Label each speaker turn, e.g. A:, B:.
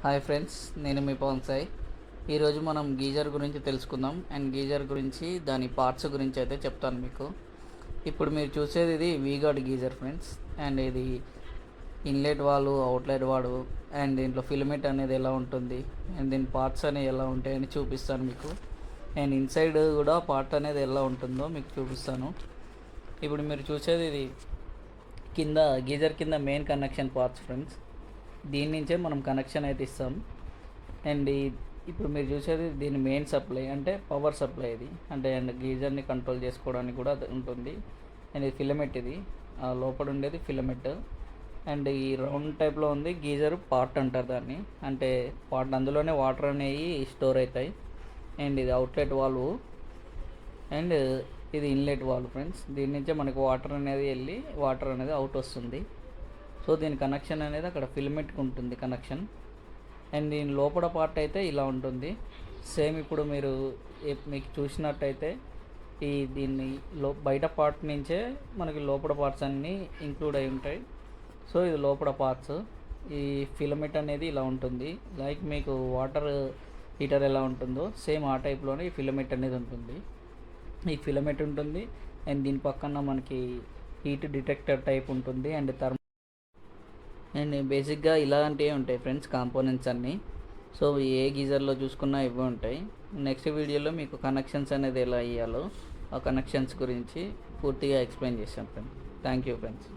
A: Hi friends, నేను మీ పవన్ సాయి. ఈరోజు మనం గీజర్ గురించి తెలుసుకుందాం. అండ్ గీజర్ గురించి దాని పార్ట్స్ గురించి అయితే చెప్తాను మీకు. ఇప్పుడు మీరు చూసేది ఇది వీగార్డ్ గీజర్ ఫ్రెండ్స్. అండ్ ఇది inlet valve, outlet valve, and దీంట్లో ఫిలమెంట్ అనేది ఎలా ఉంటుంది, అండ్ దీని పార్ట్స్ అనేవి ఎలా ఉంటాయని చూపిస్తాను మీకు. అండ్ ఇన్సైడ్ కూడా పార్ట్ అనేది ఎలా ఉంటుందో మీకు చూపిస్తాను. ఇప్పుడు మీరు చూసేది ఇది కింద గీజర్ కింద మెయిన్ కనెక్షన్ పార్ట్స్ ఫ్రెండ్స్. దీని నుంచే మనం కనెక్షన్ అయితే ఇస్తాం. అండ్ ఇప్పుడు మీరు చూసేది దీని మెయిన్ సప్లై, అంటే పవర్ సప్లై ఇది. అండ్ గీజర్ని కంట్రోల్ చేసుకోవడానికి కూడా ఉంటుంది. అండ్ ఇది ఫిలమెంట్, ఇది లోపల ఉండేది ఫిలమెంట్. అండ్ ఈ రౌండ్ టైప్లో ఉంది గీజర్ పార్ట్ అంటారు దాన్ని. అంటే పార్ట్, అందులోనే వాటర్ అనేవి స్టోర్ అవుతాయి. అండ్ ఇది అవుట్లెట్ వాల్వ్, అండ్ ఇది ఇన్లెట్ వాల్వ్ ఫ్రెండ్స్. దీని నుంచే మనకు వాటర్ అనేది వెళ్ళి వాటర్ అనేది అవుట్ వస్తుంది. సో దీని కనెక్షన్ అనేది అక్కడ ఫిలమెంట్కి ఉంటుంది కనెక్షన్. అండ్ దీని లోపల పార్ట్ అయితే ఇలా ఉంటుంది సేమ్. ఇప్పుడు మీరు మీకు చూసినట్టయితే దీన్ని బయట పార్ట్ నుంచే మనకి లోపల పార్ట్స్ అన్నీ ఇంక్లూడ్ అయి ఉంటాయి. సో ఇది లోపల పార్ట్స్. ఈ ఫిలమెంట్ అనేది ఇలా ఉంటుంది. లైక్ మీకు వాటర్ హీటర్ ఎలా ఉంటుందో సేమ్ ఆ టైప్లోనే ఈ ఫిలమెంట్ అనేది ఉంటుంది. ఈ ఫిలమెంట్ ఉంటుంది. అండ్ దీని పక్కన మనకి హీట్ డిటెక్టర్ టైప్ ఉంటుంది. అండ్ బేసిక్గా ఇలాంటివే ఉంటాయి ఫ్రెండ్స్ కాంపోనెంట్స్ అన్నీ. సో ఏ గీజర్లో చూసుకున్నా ఇవే ఉంటాయి. నెక్స్ట్ వీడియోలో మీకు కనెక్షన్స్ అనేది ఎలా ఇవ్వాలో ఆ కనెక్షన్స్ గురించి పూర్తిగా ఎక్స్ప్లెయిన్ చేశాను ఫ్రెండ్స్. Thank you friends.